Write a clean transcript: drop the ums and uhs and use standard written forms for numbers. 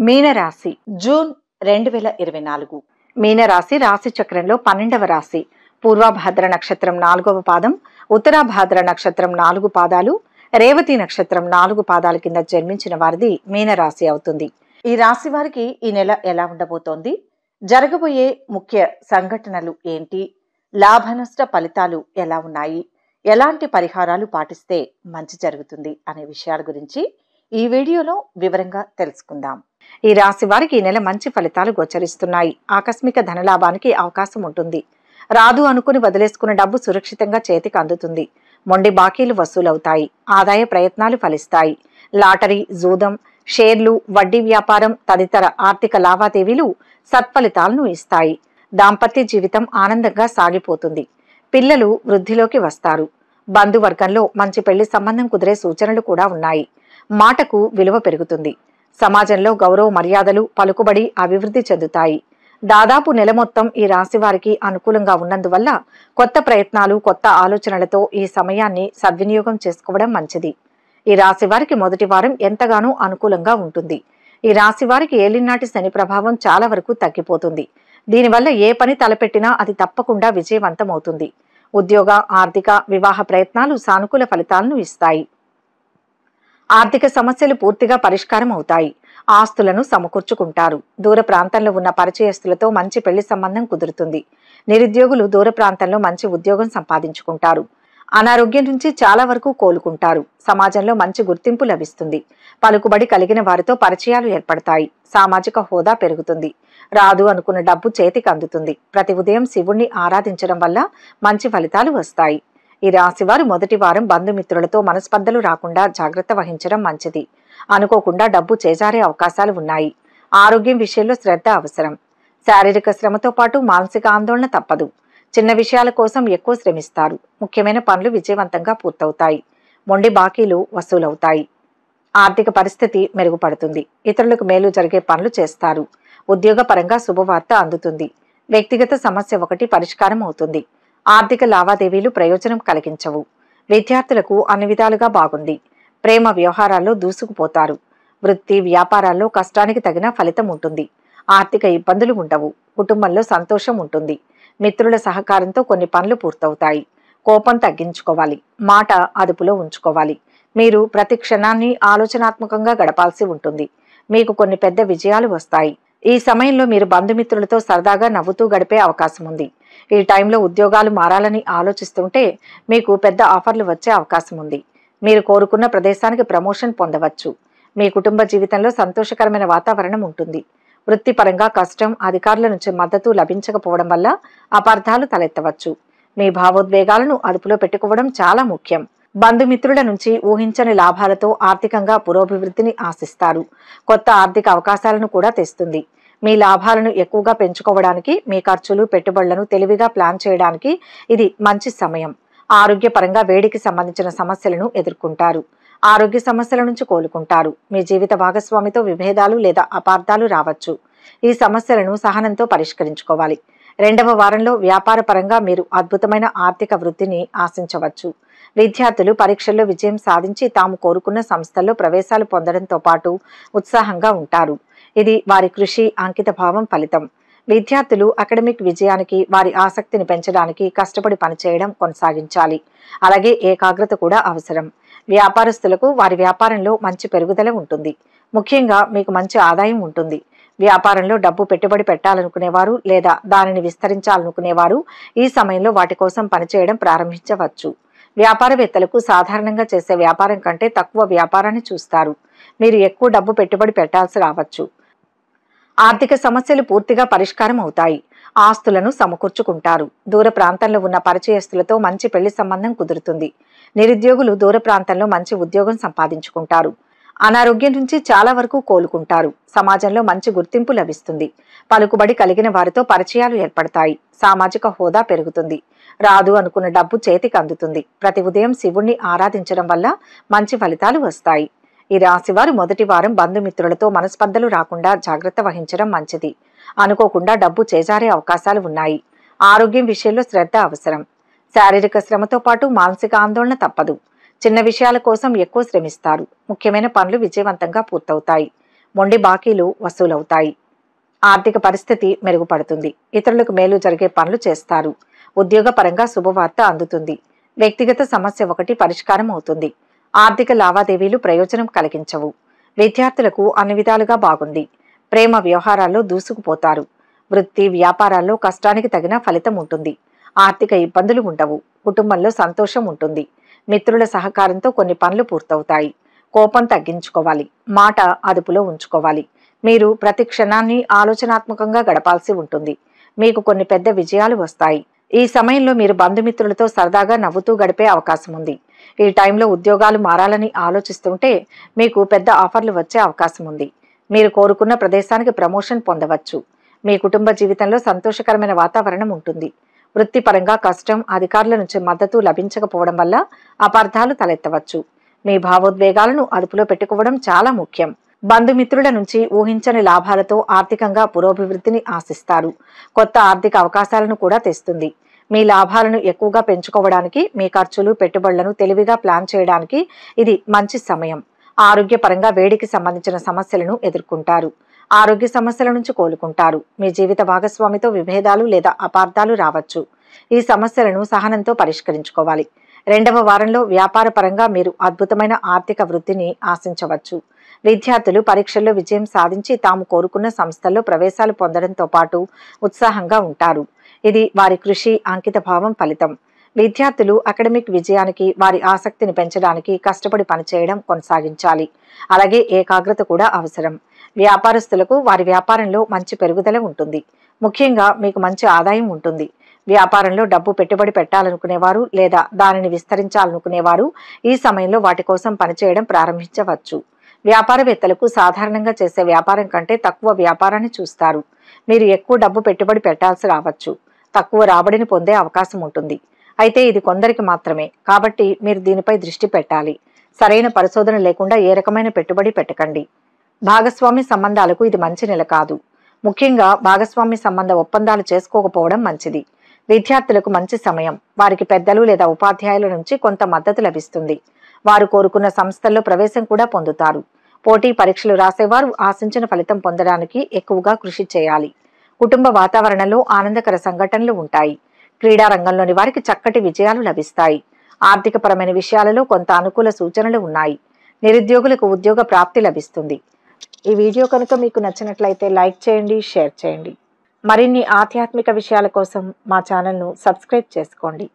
మీనరాశి జూన్ 2024. మీనరాశి రాశి చక్రంలో 12వ రాశి. పూర్వభాద్ర నక్షత్రం 4వ పాదం, ఉత్తరాభాద్ర నక్షత్రం 4 పాదాలు, రేవతి నక్షత్రం 4 పాదాల కింద జన్మించిన వారిది మీనరాశి అవుతుంది. ఈ రాశి వారికి ఈ నెల ఎలా ఉండబోతోంది, జరగబోయే ముఖ్య సంఘటనలు ఏంటి, లాభ నష్ట ఫలితాలు ఎలా ఉన్నాయి, ఎలాంటి పరిహారాలు పాటిస్తే మంచి జరుగుతుంది అనే విషయాల గురించి ఈ వీడియోలో వివరంగా తెలుసుకుందాం. ఈ రాశి వారికి ఈ నెల మంచి ఫలితాలు గోచరిస్తున్నాయి. ఆకస్మిక ధనలాభానికి అవకాశం ఉంటుంది. రాదు అనుకుని వదిలేసుకున్న డబ్బు సురక్షితంగా చేతికి అందుతుంది. మొండి బాకీలు వసూలవుతాయి. ఆదాయ ప్రయత్నాలు ఫలిస్తాయి. లాటరీ, జూదం, షేర్లు, వడ్డీ వ్యాపారం తదితర ఆర్థిక లావాదేవీలు సత్ఫలితాలను ఇస్తాయి. దాంపత్య జీవితం ఆనందంగా సాగిపోతుంది. పిల్లలు వృద్ధిలోకి వస్తారు. బంధువర్గంలో మంచి పెళ్లి సంబంధం కుదిరే సూచనలు కూడా ఉన్నాయి. మాటకు విలువ పెరుగుతుంది. సమాజంలో గౌరవ మర్యాదలు, పలుకుబడి అభివృద్ధి చెందుతాయి. దాదాపు నెల మొత్తం ఈ రాశి వారికి అనుకూలంగా ఉన్నందువల్ల కొత్త ప్రయత్నాలు, కొత్త ఆలోచనలతో ఈ సమయాన్ని సద్వినియోగం చేసుకోవడం మంచిది. ఈ రాశి వారికి మొదటి వారం ఎంతగానో అనుకూలంగా ఉంటుంది. ఈ రాశి వారికి ఏలినాటి శని ప్రభావం చాలా వరకు తగ్గిపోతుంది. దీనివల్ల ఏ పని తలపెట్టినా అది తప్పకుండా విజయవంతమవుతుంది. ఉద్యోగ, ఆర్థిక, వివాహ ప్రయత్నాలు సానుకూల ఫలితాలను ఇస్తాయి. ఆర్థిక సమస్యలు పూర్తిగా పరిష్కారం అవుతాయి. ఆస్తులను సమకూర్చుకుంటారు. దూర ప్రాంతంలో ఉన్న పరిచయస్తులతో మంచి పెళ్లి సంబంధం కుదురుతుంది. నిరుద్యోగులు దూర ప్రాంతంలో మంచి ఉద్యోగం సంపాదించుకుంటారు. అనారోగ్యం నుంచి చాలా వరకు కోలుకుంటారు. సమాజంలో మంచి గుర్తింపు లభిస్తుంది. పలుకుబడి కలిగిన వారితో పరిచయాలు ఏర్పడతాయి. సామాజిక హోదా పెరుగుతుంది. రాదు అనుకున్న డబ్బు చేతికి అందుతుంది. ప్రతి ఉదయం శివుణ్ణి ఆరాధించడం వల్ల మంచి ఫలితాలు వస్తాయి. ఈ రాశి వారు మొదటి వారం బంధుమిత్రులతో మనస్పర్ధలు రాకుండా జాగ్రత్త వహించడం మంచిది. అనుకోకుండా డబ్బు చేజారే అవకాశాలు ఉన్నాయి. ఆరోగ్యం విషయంలో శ్రద్ధ అవసరం. శారీరక శ్రమతో పాటు మానసిక ఆందోళన తప్పదు. చిన్న విషయాల కోసం ఎక్కువ శ్రమిస్తారు. ముఖ్యమైన పనులు విజయవంతంగా పూర్తవుతాయి. మొండి బాకీలు వసూలవుతాయి. ఆర్థిక పరిస్థితి మెరుగుపడుతుంది. ఇతరులకు మేలు జరిగే పనులు చేస్తారు. ఉద్యోగపరంగా శుభవార్త అందుతుంది. వ్యక్తిగత సమస్య ఒకటి పరిష్కారం అవుతుంది. ఆర్థిక లావాదేవీలు ప్రయోజనం కలిగించవు. విద్యార్థులకు అన్ని విధాలుగా బాగుంది. ప్రేమ వ్యవహారాల్లో దూసుకుపోతారు. వృత్తి, వ్యాపారాల్లో కష్టానికి తగిన ఫలితం ఉంటుంది. ఆర్థిక ఇబ్బందులు ఉండవు. కుటుంబంలో సంతోషం ఉంటుంది. మిత్రుల సహకారంతో కొన్ని పనులు పూర్తవుతాయి. కోపం తగ్గించుకోవాలి. మాట అదుపులో ఉంచుకోవాలి. మీరు ప్రతి క్షణాన్ని ఆలోచనాత్మకంగా గడపాల్సి ఉంటుంది. మీకు కొన్ని పెద్ద విజయాలు వస్తాయి. ఈ సమయంలో మీరు బంధుమిత్రులతో సరదాగా నవ్వుతూ గడిపే అవకాశం ఉంది. ఈ టైంలో ఉద్యోగాలు మారాలని ఆలోచిస్తుంటే మీకు పెద్ద ఆఫర్లు వచ్చే అవకాశం ఉంది. మీరు కోరుకున్న ప్రదేశానికి ప్రమోషన్ పొందవచ్చు. మీ కుటుంబ జీవితంలో సంతోషకరమైన వాతావరణం ఉంటుంది. వృత్తిపరంగా కష్టం, అధికారుల నుంచి మద్దతు లభించకపోవడం వల్ల అపార్థాలు తలెత్తవచ్చు. మీ భావోద్వేగాలను అదుపులో పెట్టుకోవడం చాలా ముఖ్యం. బంధుమిత్రుల నుంచి ఊహించని లాభాలతో ఆర్థికంగా పురోభివృద్ధిని ఆశిస్తారు. కొత్త ఆర్థిక అవకాశాలను కూడా తెస్తుంది. మీ లాభాలను ఎక్కువగా పెంచుకోవడానికి, మీ ఖర్చులు, పెట్టుబడులను తెలివిగా ప్లాన్ చేయడానికి ఇది మంచి సమయం. ఆరోగ్యపరంగా వేడికి సంబంధించిన సమస్యలను ఎదుర్కొంటారు. ఆరోగ్య సమస్యల నుంచి కోలుకుంటారు. మీ జీవిత భాగస్వామితో విభేదాలు లేదా అపార్థాలు రావచ్చు. ఈ సమస్యలను సహనంతో పరిష్కరించుకోవాలి. రెండవ వారంలో వ్యాపార పరంగా మీరు అద్భుతమైన ఆర్థిక వృద్ధిని ఆశించవచ్చు. విద్యార్థులు పరీక్షల్లో విజయం సాధించి తాము కోరుకున్న సంస్థల్లో ప్రవేశాలు పొందడంతో పాటు ఉత్సాహంగా ఉంటారు. ఇది వారి కృషి, అంకిత భావం ఫలితం. విద్యార్థులు అకాడమిక్ విజయానికి, వారి ఆసక్తిని పెంచడానికి కష్టపడి పనిచేయడం కొనసాగించాలి. అలాగే ఏకాగ్రత కూడా అవసరం. వ్యాపారస్తులకు వారి వ్యాపారంలో మంచి పెరుగుదల ఉంటుంది. ముఖ్యంగా మీకు మంచి ఆదాయం ఉంటుంది. వ్యాపారంలో డబ్బు పెట్టుబడి పెట్టాలనుకునేవారు లేదా దానిని విస్తరించాలనుకునేవారు ఈ సమయంలో వాటి కోసం పనిచేయడం ప్రారంభించవచ్చు. వ్యాపారవేత్తలకు సాధారణంగా చేసే వ్యాపారం కంటే తక్కువ వ్యాపారాన్ని చూస్తారు. మీరు ఎక్కువ డబ్బు పెట్టుబడి పెట్టాల్సి రావచ్చు. ఆర్థిక సమస్యలు పూర్తిగా పరిష్కారం అవుతాయి. ఆస్తులను సమకూర్చుకుంటారు. దూర ప్రాంతంలో ఉన్న పరిచయస్తులతో మంచి పెళ్లి సంబంధం కుదురుతుంది. నిరుద్యోగులు దూర ప్రాంతంలో మంచి ఉద్యోగం సంపాదించుకుంటారు. అనారోగ్యం నుంచి చాలా వరకు కోలుకుంటారు. సమాజంలో మంచి గుర్తింపు లభిస్తుంది. పలుకుబడి కలిగిన వారితో పరిచయాలు ఏర్పడతాయి. సామాజిక హోదా పెరుగుతుంది. రాదు అనుకున్న డబ్బు చేతికి అందుతుంది. ప్రతి ఉదయం శివుణ్ణి ఆరాధించడం వల్ల మంచి ఫలితాలు వస్తాయి. ఈ రాశి వారు మొదటి వారం బంధుమిత్రులతో మనస్పర్ధలు రాకుండా జాగ్రత్త వహించడం మంచిది. అనుకోకుండా డబ్బు చేజారే అవకాశాలు ఉన్నాయి. ఆరోగ్యం విషయంలో శ్రద్ధ అవసరం. శారీరక శ్రమతో పాటు మానసిక ఆందోళన తప్పదు. చిన్న విషయాల కోసం ఎక్కువ శ్రమిస్తారు. ముఖ్యమైన పనులు విజయవంతంగా పూర్తవుతాయి. మొండి బాకీలు వసూలవుతాయి. ఆర్థిక పరిస్థితి మెరుగుపడుతుంది. ఇతరులకు మేలు జరిగే పనులు చేస్తారు. ఉద్యోగపరంగా శుభవార్త అందుతుంది. వ్యక్తిగత సమస్య ఒకటి పరిష్కారం అవుతుంది. ఆర్థిక లావాదేవీలు ప్రయోజనం కలిగించవు. విద్యార్థులకు అన్ని విధాలుగా బాగుంది. ప్రేమ వ్యవహారాల్లో దూసుకుపోతారు. వృత్తి వ్యాపారాల్లో కష్టానికి తగిన ఫలితం ఉంటుంది. ఆర్థిక ఇబ్బందులు ఉండవు. కుటుంబంలో సంతోషం ఉంటుంది. మిత్రుల సహకారంతో కొన్ని పనులు పూర్తవుతాయి. కోపం తగ్గించుకోవాలి. మాట అదుపులో ఉంచుకోవాలి. మీరు ప్రతి క్షణాన్ని ఆలోచనాత్మకంగా గడపాల్సి ఉంటుంది. మీకు కొన్ని పెద్ద విజయాలు వస్తాయి. ఈ సమయంలో మీరు బంధుమిత్రులతో సరదాగా నవ్వుతూ గడిపే అవకాశం ఉంది. ఈ టైంలో ఉద్యోగాలు మారాలని ఆలోచిస్తుంటే మీకు పెద్ద ఆఫర్లు వచ్చే అవకాశం ఉంది. మీరు కోరుకున్న ప్రదేశానికి ప్రమోషన్ పొందవచ్చు. మీ కుటుంబ జీవితంలో సంతోషకరమైన వాతావరణం ఉంటుంది. వృత్తిపరంగా కష్టం, అధికారుల నుంచి మద్దతు లభించకపోవడం వల్ల అపార్థాలు తలెత్తవచ్చు. మీ భావోద్వేగాలను అదుపులో పెట్టుకోవడం చాలా ముఖ్యం. బంధుమిత్రుల నుంచి ఊహించని లాభాలతో ఆర్థికంగా పురోభివృద్ధిని ఆశిస్తారు. కొత్త ఆర్థిక అవకాశాలను కూడా తెస్తుంది. మీ లాభాలను ఎక్కువగా పెంచుకోవడానికి, మీ ఖర్చులు పెట్టుబడులను తెలివిగా ప్లాన్ చేయడానికి ఇది మంచి సమయం. ఆరోగ్యపరంగా వేడికి సంబంధించిన సమస్యలను ఎదుర్కొంటారు. ఆరోగ్య సమస్యల నుంచి కోలుకుంటారు. మీ జీవిత భాగస్వామితో విభేదాలు లేదా అపార్థాలు రావచ్చు. ఈ సమస్యలను సహనంతో పరిష్కరించుకోవాలి. రెండవ వారంలో వ్యాపార పరంగా మీరు అద్భుతమైన ఆర్థిక వృద్ధిని ఆశించవచ్చు. విద్యార్థులు పరీక్షల్లో విజయం సాధించి తాము కోరుకున్న సంస్థల్లో ప్రవేశాలు పొందడంతో పాటు ఉత్సాహంగా ఉంటారు. ఇది వారి కృషి, అంకిత భావం ఫలితం. విద్యార్థులు అకాడమిక్ విజయానికి వారి ఆసక్తిని పెంచడానికి కష్టపడి పనిచేయడం కొనసాగించాలి. అలాగే ఏకాగ్రత కూడా అవసరం. వ్యాపారస్తులకు వారి వ్యాపారంలో మంచి పెరుగుదల ఉంటుంది. ముఖ్యంగా మీకు మంచి ఆదాయం ఉంటుంది. వ్యాపారంలో డబ్బు పెట్టుబడి పెట్టాలనుకునేవారు లేదా దానిని విస్తరించాలనుకునేవారు ఈ సమయంలో వాటి కోసం పనిచేయడం ప్రారంభించవచ్చు. వ్యాపారవేత్తలకు సాధారణంగా చేసే వ్యాపారం కంటే తక్కువ వ్యాపారాన్ని చూస్తారు. మీరు ఎక్కువ డబ్బు పెట్టుబడి పెట్టాల్సి రావచ్చు. తక్కువ రాబడిని పొందే అవకాశం ఉంటుంది. అయితే ఇది కొందరికి మాత్రమే, కాబట్టి మీరు దీనిపై దృష్టి పెట్టాలి. సరైన పరిశోధన లేకుండా ఏ రకమైన పెట్టుబడి పెట్టకండి. భాగస్వామి సంబంధాలకు ఇది మంచి నెల కాదు. ముఖ్యంగా భాగస్వామి సంబంధ ఒప్పందాలు చేసుకోకపోవడం మంచిది. విద్యార్థులకు మంచి సమయం. వారికి పెద్దలు లేదా ఉపాధ్యాయుల నుంచి కొంత మద్దతు లభిస్తుంది. వారు కోరుకున్న సంస్థల్లో ప్రవేశం కూడా పొందుతారు. పోటీ పరీక్షలు రాసేవారు ఆశించిన ఫలితం పొందడానికి ఎక్కువగా కృషి చేయాలి. కుటుంబ వాతావరణంలో ఆనందకర సంఘటనలు ఉంటాయి. క్రీడా రంగంలోని వారికి చక్కటి విజయాలు లభిస్తాయి. ఆర్థికపరమైన విషయాలలో కొంత అనుకూల సూచనలు ఉన్నాయి. నిరుద్యోగులకు ఉద్యోగ ప్రాప్తి లభిస్తుంది. ఈ వీడియో కనుక మీకు నచ్చినట్లయితే లైక్ చేయండి, షేర్ చేయండి. మరిన్ని ఆధ్యాత్మిక విషయాల కోసం మా ఛానల్ను సబ్స్క్రైబ్ చేసుకోండి.